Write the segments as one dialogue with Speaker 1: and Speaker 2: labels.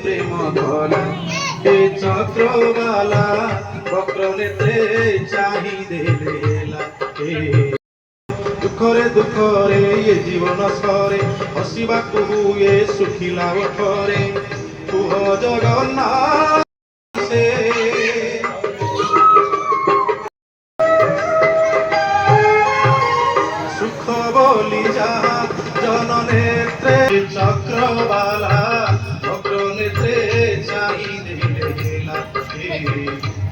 Speaker 1: प्रेम भला हे चक्रवाला वक्र नेत्रे चाहिए दुखरे ये जीवन सरे हसवा हुए सुखिला ओठरे कुह जगन्नाथ से सुख बोली जा जन नेत्रे चक्रवाला वक्र नेत्रे चाहिए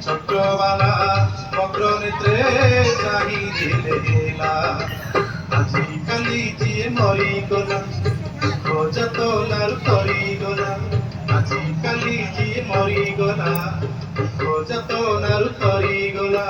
Speaker 1: चक्रवाला वक्र नेत्रे चाहिए आजिकाली जी मरी गला खोजत लाल करी गला आजिकाली जी मरी गला खोजत लाल करी गला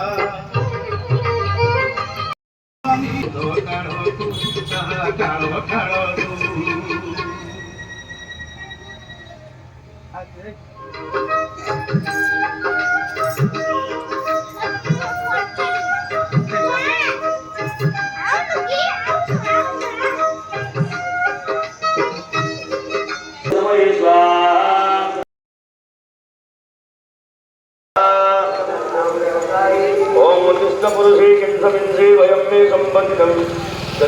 Speaker 2: पुरुषे किंसमिंसे वयं मे संबंधितं यदि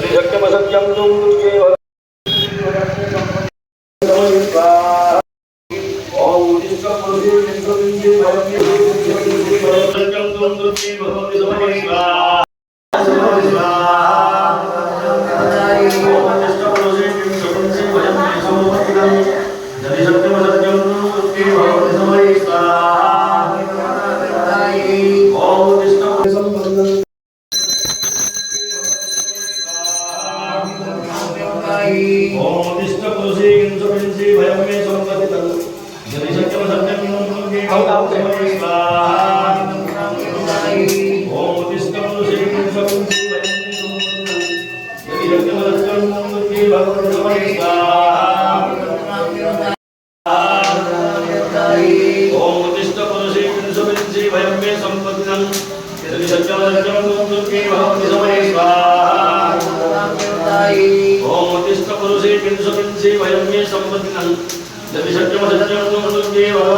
Speaker 2: शक्यमसत्यं तुं दुर्गे ओम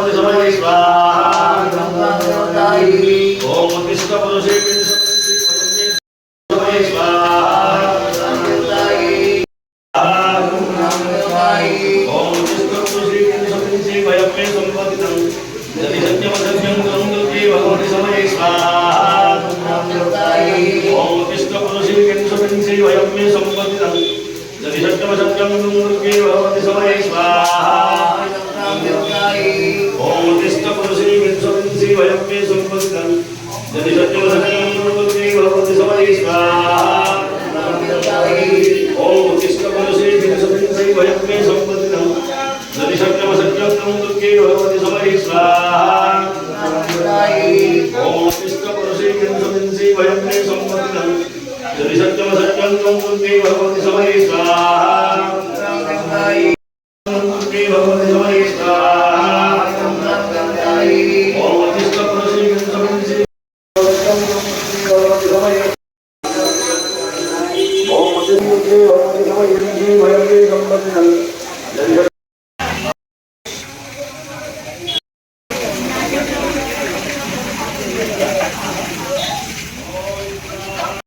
Speaker 2: पुरुषे किंसमिंसे वयं मे सत्यं तुं दुर्गे भगवति समये स्वाहा पुरुषे किंसमिंसे वयं मे संबंधितं यदि शक्यमसत्यं तुं दुर्गे भगवति समये स्वाहा